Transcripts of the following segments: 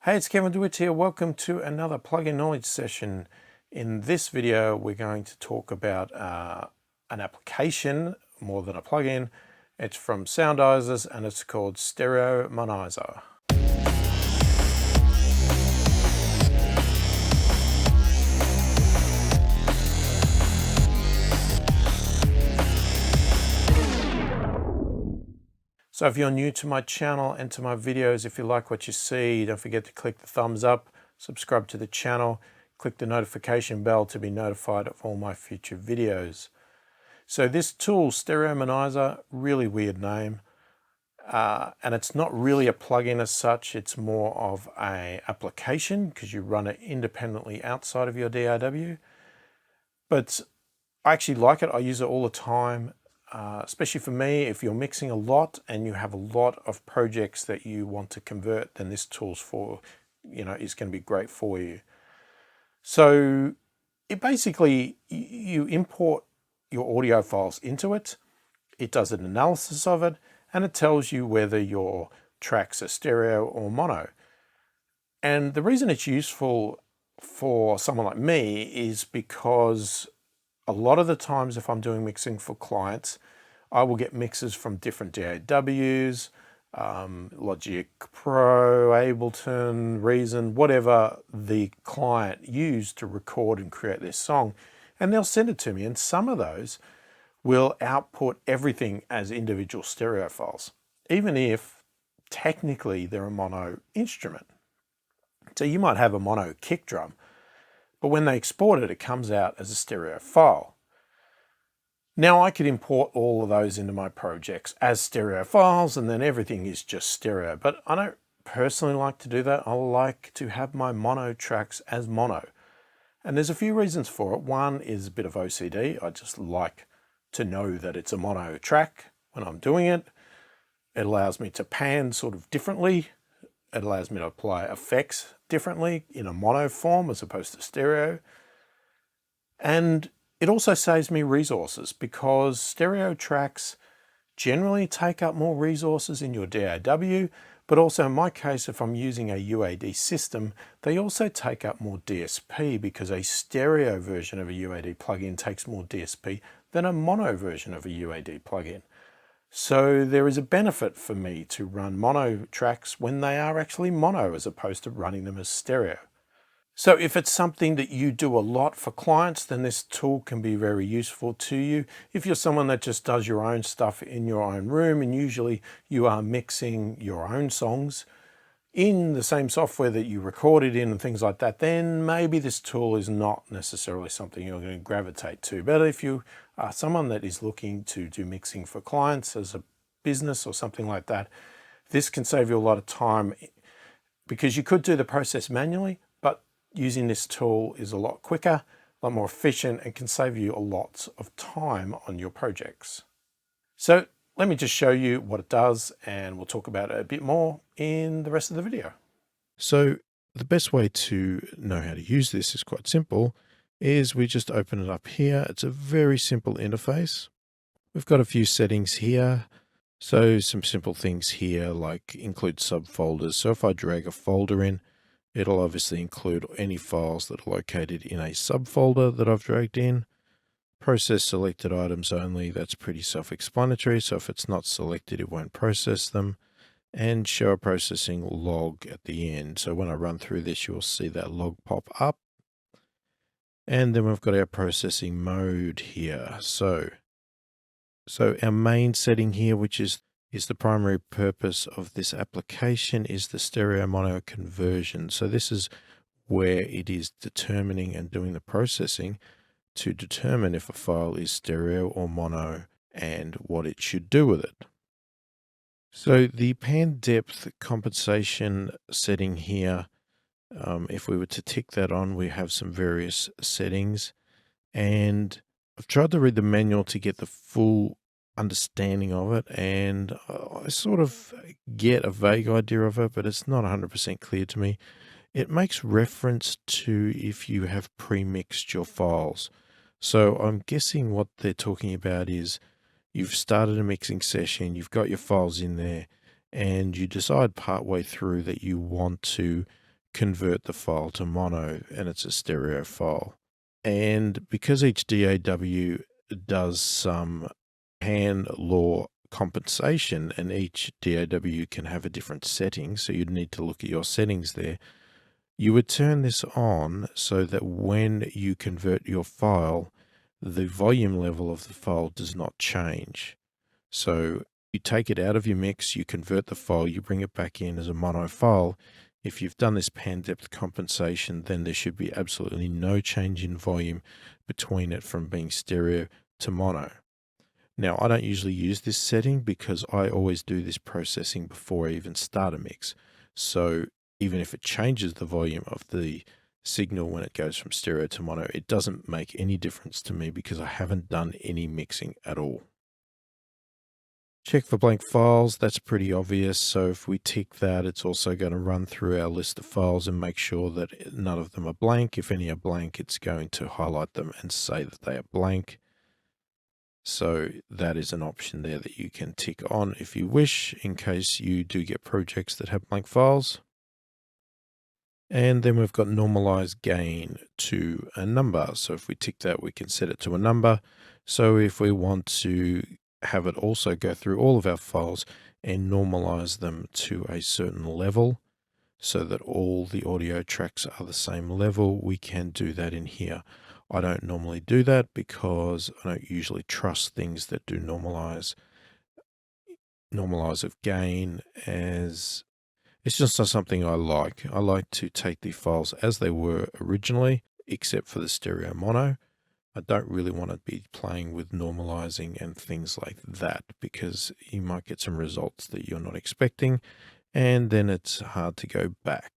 Hey, it's Kevin DeWitt here. Welcome to another plugin knowledge session. In this video, we're going to talk about an application more than a plugin. It's from Soundizers and it's called StereoMonoizer. So if you're new to my channel and to my videos, if you like what you see, don't forget to click the thumbs up, subscribe to the channel, click the notification bell to be notified of all my future videos. So this tool, StereoMonoizer, really weird name. And it's not really a plugin as such, it's more of an application because you run it independently outside of your DAW. But I actually like it, I use it all the time. Especially for me, if you're mixing a lot and you have a lot of projects that you want to convert, then this tool's is going to be great for you. So it basically, you import your audio files into it, it does an analysis of it, and it tells you whether your tracks are stereo or mono. And the reason it's useful for someone like me is because a lot of the times if I'm doing mixing for clients, I will get mixes from different DAWs, Logic Pro, Ableton, Reason, whatever the client used to record and create their song, and they'll send it to me. And some of those will output everything as individual stereo files, even if technically they're a mono instrument. So you might have a mono kick drum, but when they export it, it comes out as a stereo file. Now I could import all of those into my projects as stereo files and then everything is just stereo, but I don't personally like to do that. I like to have my mono tracks as mono. And there's a few reasons for it. One is a bit of OCD. I just like to know that it's a mono track when I'm doing it. It allows me to pan sort of differently. It allows me to apply effects differently in a mono form as opposed to stereo. And it also saves me resources because stereo tracks generally take up more resources in your DAW, but also in my case, if I'm using a UAD system, they also take up more DSP because a stereo version of a UAD plugin takes more DSP than a mono version of a UAD plugin. So there is a benefit for me to run mono tracks when they are actually mono as opposed to running them as stereo. So if it's something that you do a lot for clients, then this tool can be very useful to you. If you're someone that just does your own stuff in your own room, and usually you are mixing your own songs in the same software that you recorded in and things like that, then maybe this tool is not necessarily something you're going to gravitate to. But if you are someone that is looking to do mixing for clients as a business or something like that, this can save you a lot of time because you could do the process manually, but using this tool is a lot quicker, a lot more efficient, and can save you a lot of time on your projects. So let me just show you what it does and we'll talk about it a bit more in the rest of the video. So the best way to know how to use this is quite simple, is we just open it up here. It's a very simple interface. We've got a few settings here. So some simple things here like include subfolders. So if I drag a folder in, it'll obviously include any files that are located in a subfolder that I've dragged in. Process selected items only, that's pretty self-explanatory. So if it's not selected, it won't process them. And show a processing log at the end. So when I run through this, you'll see that log pop up. And then we've got our processing mode here. So our main setting here, which is the primary purpose of this application, is the stereo mono conversion. So this is where it is determining and doing the processing to determine if a file is stereo or mono and what it should do with it. So the pan depth compensation setting here, if we were to tick that on, we have some various settings, and I've tried to read the manual to get the full understanding of it, and I sort of get a vague idea of it, but it's not 100% clear to me. It makes reference to if you have pre-mixed your files. So I'm guessing what they're talking about is you've started a mixing session, you've got your files in there, and you decide partway through that you want to convert the file to mono and it's a stereo file. And because each DAW does some hand law compensation and each DAW can have a different setting, so you'd need to look at your settings there, you would turn this on so that when you convert your file, the volume level of the file does not change. So you take it out of your mix, you convert the file, you bring it back in as a mono file. If you've done this pan depth compensation, then there should be absolutely no change in volume between it from being stereo to mono. Now, I don't usually use this setting because I always do this processing before I even start a mix. So even if it changes the volume of the signal when it goes from stereo to mono, it doesn't make any difference to me because I haven't done any mixing at all. Check for blank files, that's pretty obvious. So if we tick that, it's also going to run through our list of files and make sure that none of them are blank. If any are blank, it's going to highlight them and say that they are blank. So that is an option there that you can tick on if you wish, in case you do get projects that have blank files. And then we've got normalize gain to a number. So if we tick that, we can set it to a number. So if we want to have it also go through all of our files and normalize them to a certain level so that all the audio tracks are the same level, we can do that in here. I don't normally do that because I don't usually trust things that do normalize of gain, as it's just not something I like. I like to take the files as they were originally, except for the stereo mono. I don't really want to be playing with normalizing and things like that because you might get some results that you're not expecting, and then it's hard to go back.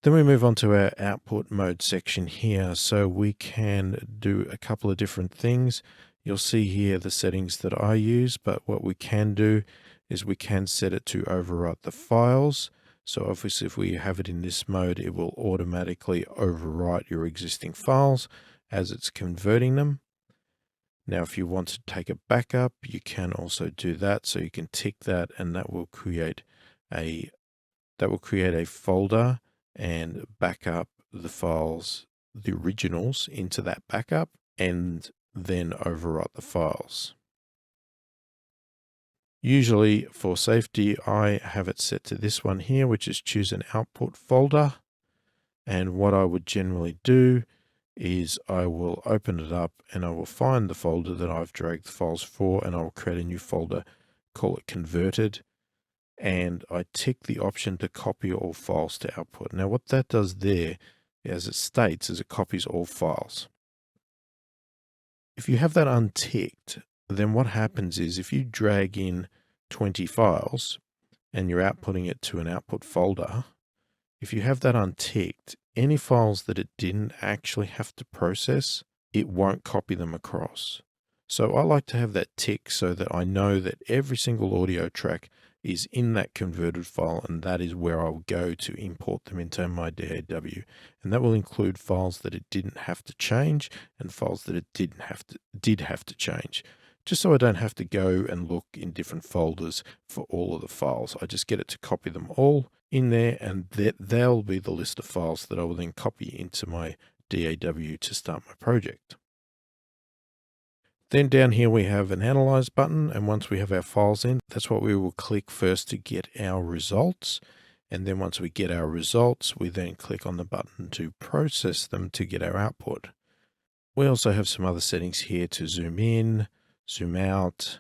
Then we move on to our output mode section here. So we can do a couple of different things. You'll see here the settings that I use, but what we can do is we can set it to overwrite the files. So obviously if we have it in this mode, it will automatically overwrite your existing files as it's converting them. Now, if you want to take a backup, you can also do that. So you can tick that and that will create a folder and back up the files, the originals, into that backup and then overwrite the files. Usually for safety, I have it set to this one here, which is choose an output folder. And what I would generally do is I will open it up and I will find the folder that I've dragged the files for, and I will create a new folder, call it converted. And I tick the option to copy all files to output. Now what that does there, as it states, is it copies all files. If you have that unticked, then what happens is if you drag in 20 files and you're outputting it to an output folder, if you have that unticked, any files that it didn't actually have to process, it won't copy them across. So I like to have that tick so that I know that every single audio track is in that converted file, and that is where I'll go to import them into my DAW. And that will include files that it didn't have to change and files that it did have to change. Just so I don't have to go and look in different folders for all of the files. I just get it to copy them all in there, and they'll be the list of files that I will then copy into my DAW to start my project. Then down here we have an Analyze button, and once we have our files in, that's what we will click first to get our results. And then once we get our results, we then click on the button to process them to get our output. We also have some other settings here to zoom in, zoom out,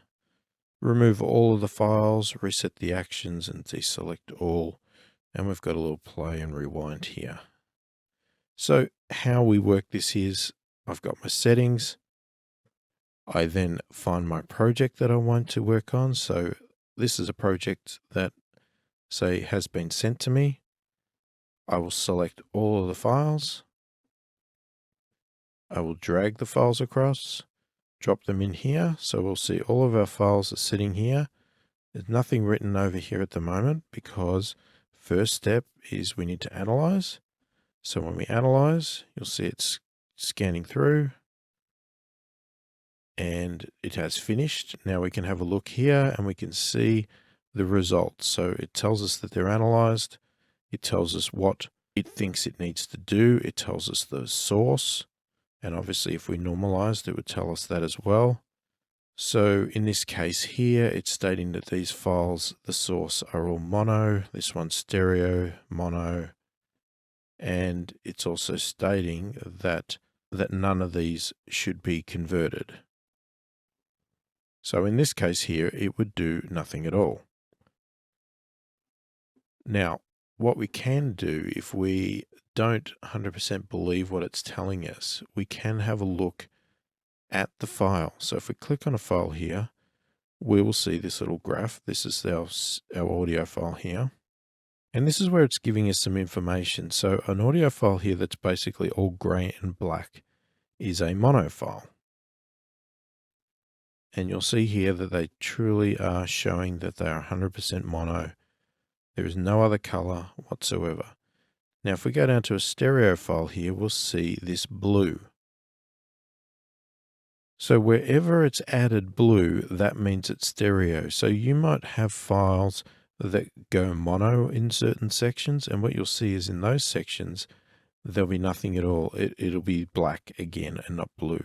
remove all of the files, reset the actions, and deselect all. And we've got a little play and rewind here. So how we work this is, I've got my settings. I then find my project that I want to work on. So this is a project that, say, has been sent to me. I will select all of the files. I will drag the files across, drop them in here. So we'll see all of our files are sitting here. There's nothing written over here at the moment because first step is we need to analyze. So when we analyze, you'll see it's scanning through. And it has finished. Now we can have a look here and we can see the results. So it tells us that they're analyzed. It tells us what it thinks it needs to do. It tells us the source. And obviously, if we normalized, it would tell us that as well. So in this case here, it's stating that these files, the source, are all mono. This one's stereo, mono. And it's also stating that none of these should be converted. So in this case here, it would do nothing at all. Now, what we can do if we don't 100% believe what it's telling us, we can have a look at the file. So if we click on a file here, we will see this little graph. This is our audio file here. And this is where it's giving us some information. So an audio file here that's basically all gray and black is a mono file. And you'll see here that they truly are showing that they are 100% mono. There is no other color whatsoever. Now, if we go down to a stereo file here, we'll see this blue. So wherever it's added blue, that means it's stereo. So you might have files that go mono in certain sections, and what you'll see is in those sections, there'll be nothing at all. It'll be black again and not blue.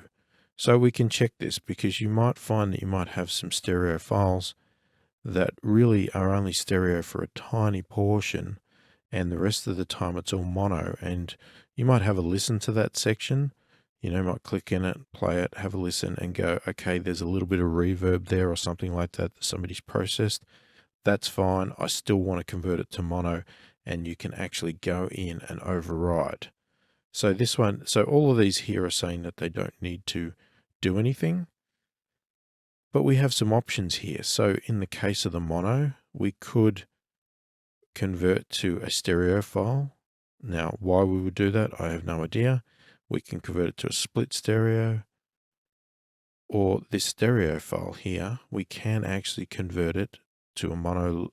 So we can check this because you might find that you might have some stereo files that really are only stereo for a tiny portion, and the rest of the time it's all mono. And you might have a listen to that section. You know, might click in it, play it, have a listen and go, okay, there's a little bit of reverb there or something like that that somebody's processed. That's fine. I still want to convert it to mono, and you can actually go in and override. So this one, so all of these here are saying that they don't need to do anything, but we have some options here. So in the case of the mono, we could convert to a stereo file. Now, why we would do that, I have no idea. We can convert it to a split stereo, or this stereo file here, we can actually convert it to a mono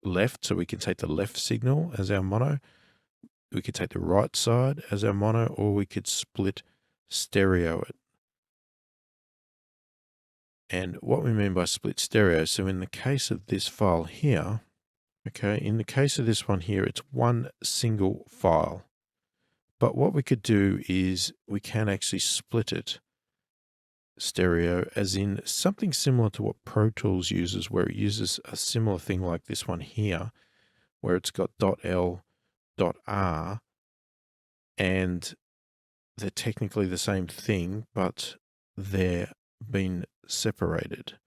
left. So we can take the left signal as our mono. We could take the right side as our mono, or we could split stereo it. And what we mean by split stereo, so in the case of this file here, okay, in the case of this one here, it's one single file. But what we could do is we can actually split it stereo, as in something similar to what Pro Tools uses, where it uses a similar thing like this one here, where it's got .L, .R, and they're technically the same thing, but they're been separated.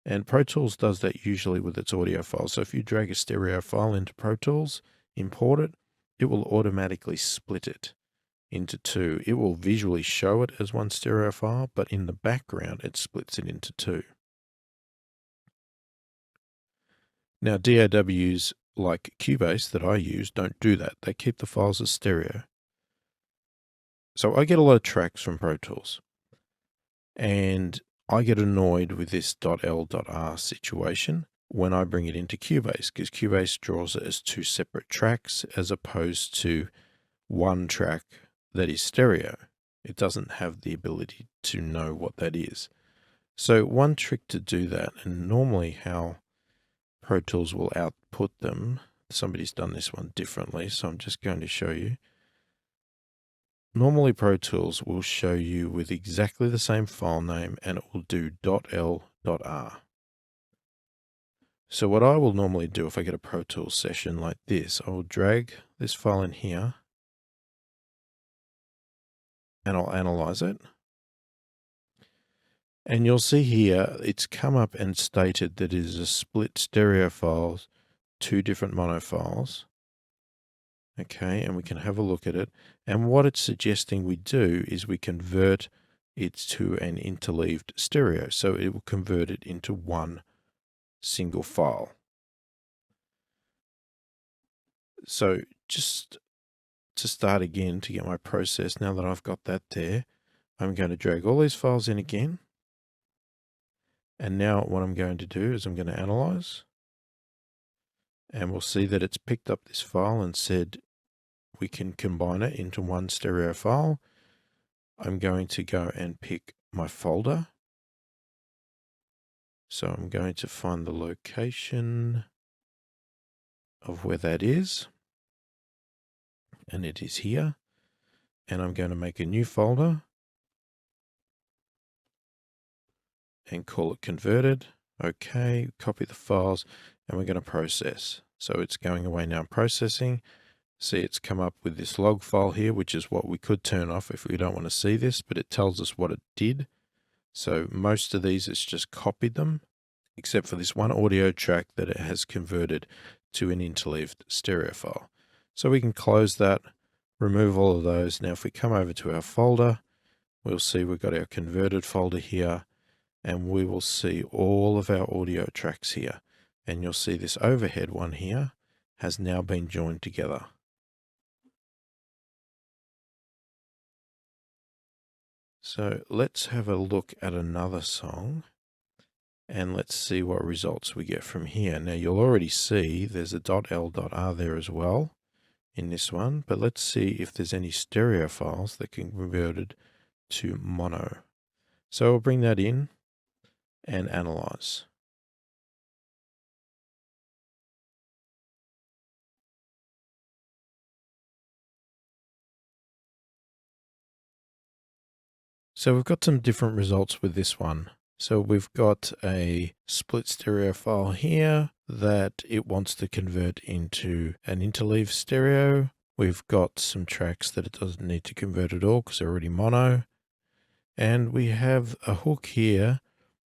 And Pro Tools does that usually with its audio files. So if you drag a stereo file into Pro Tools, import it, it will automatically split it into two. It will visually show it as one stereo file, but in the background, it splits it into two. Now, DAWs like Cubase that I use don't do that. They keep the files as stereo. So I get a lot of tracks from Pro Tools, and I get annoyed with this .L.R situation when I bring it into Cubase, because Cubase draws it as two separate tracks as opposed to one track that is stereo. It doesn't have the ability to know what that is. So one trick to do that, and normally how Pro Tools will output them, somebody's done this one differently, so I'm just going to show you. Normally Pro Tools will show you with exactly the same file name, and it will do .L.R. So what I will normally do if I get a Pro Tools session like this, I will drag this file in here and I'll analyze it. And you'll see here, it's come up and stated that it is a split stereo files, two different mono files. Okay, and we can have a look at it. And what it's suggesting we do is we convert it to an interleaved stereo. So it will convert it into one single file. So just to start again, to get my process, now that I've got that there, I'm going to drag all these files in again. And now what I'm going to do is I'm going to analyze. And we'll see that it's picked up this file and said we can combine it into one stereo file. I'm going to go and pick my folder. So I'm going to find the location of where that is. and it is here. And I'm going to make a new folder and call it converted. Okay, copy the files, and we're going to process. So it's going away now, processing. See, it's come up with this log file here, which is what we could turn off if we don't want to see this, but it tells us what it did. So most of these, it's just copied them, except for this one audio track that it has converted to an interleaved stereo file. So we can close that, remove all of those. Now, if we come over to our folder, we'll see we've got our converted folder here, and we will see all of our audio tracks here. And you'll see this overhead one here has now been joined together. So let's have a look at another song and let's see what results we get from here. Now you'll already see there's a .l.r there as well in this one, but let's see if there's any stereo files that can be converted to mono. So we'll bring that in and analyze. So we've got some different results with this one. So we've got a split stereo file here that it wants to convert into an interleave stereo. We've got some tracks that it doesn't need to convert at all because they're already mono. And we have a hook here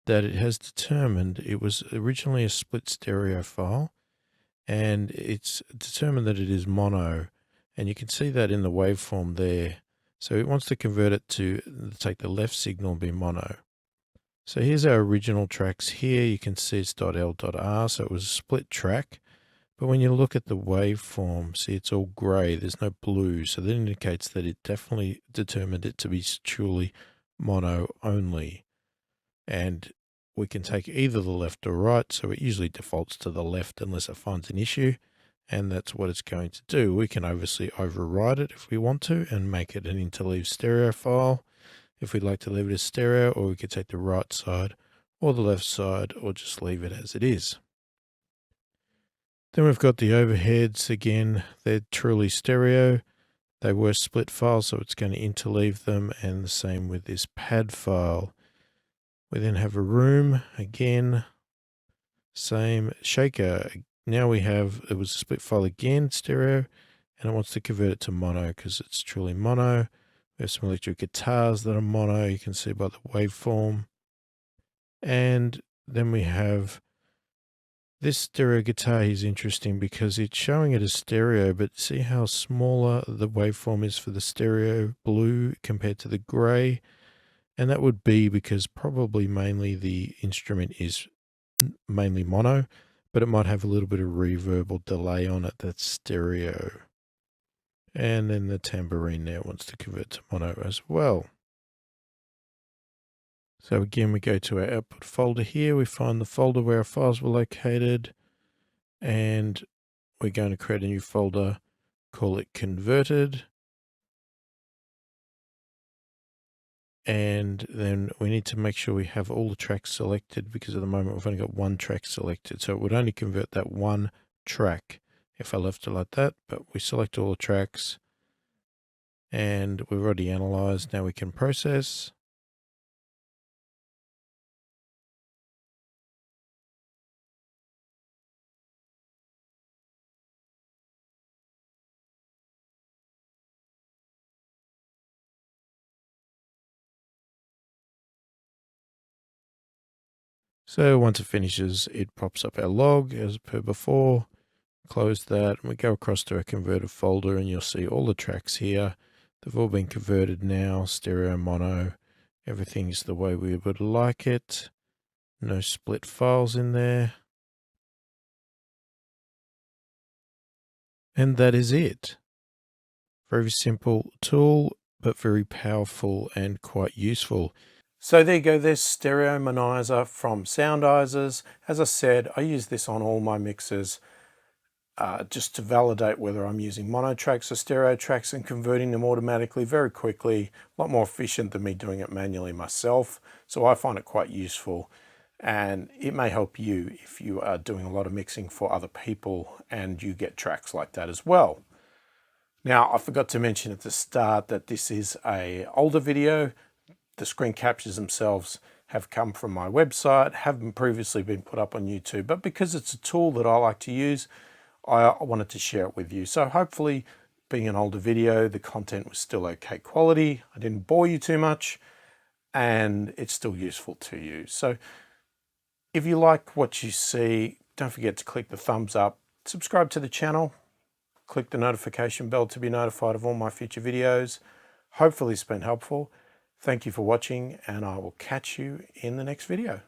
that it has determined it was originally a split stereo file, and it's determined that it is mono. And you can see that in the waveform there. So it wants to convert it to take the left signal and be mono. So here's our original tracks here. You can see it's .l.r, so it was a split track. But when you look at the waveform, see it's all gray, there's no blue. So that indicates that it definitely determined it to be truly mono only. And we can take either the left or right. So it usually defaults to the left unless it finds an issue. And that's what it's going to do. We can obviously override it if we want to and make it an interleave stereo file if we'd like to leave it as stereo, or we could take the right side or the left side or just leave it as it is. Then we've got the overheads. Again, they're truly stereo. They were split files, so it's going to interleave them, and the same with this pad file. We then have a room, again, same shaker. Now we have, it was a split file again, stereo, and it wants to convert it to mono because it's truly mono. We have some electric guitars that are mono, you can see by the waveform. And then we have this stereo guitar is interesting because it's showing it as stereo, but see how smaller the waveform is for the stereo blue compared to the gray? And that would be because probably mainly the instrument is mainly mono, but it might have a little bit of reverb or delay on it that's stereo. And then the tambourine now wants to convert to mono as well. So again, we go to our output folder here. We find the folder where our files were located, and we're going to create a new folder, call it converted. And then we need to make sure we have all the tracks selected because at the moment we've only got one track selected. So it would only convert that one track if I left it like that, but we select all the tracks and we've already analyzed. Now we can process. So once it finishes, it pops up our log as per before. Close that, and we go across to our converted folder, and you'll see all the tracks here. They've all been converted now, stereo, mono. Everything's the way we would like it. No split files in there. And that is it. Very simple tool, but very powerful and quite useful. So there you go, there's StereoMonoizer from Soundizers. As I said, I use this on all my mixes just to validate whether I'm using mono tracks or stereo tracks and converting them automatically very quickly. A lot more efficient than me doing it manually myself. So I find it quite useful, and it may help you if you are doing a lot of mixing for other people and you get tracks like that as well. Now, I forgot to mention at the start that this is an older video. The screen captures themselves have come from my website, haven't previously been put up on YouTube, but because it's a tool that I like to use, I wanted to share it with you. So hopefully, being an older video, the content was still okay quality. I didn't bore you too much, and it's still useful to you. So if you like what you see, don't forget to click the thumbs up, subscribe to the channel, click the notification bell to be notified of all my future videos. Hopefully it's been helpful. Thank you for watching, and I will catch you in the next video.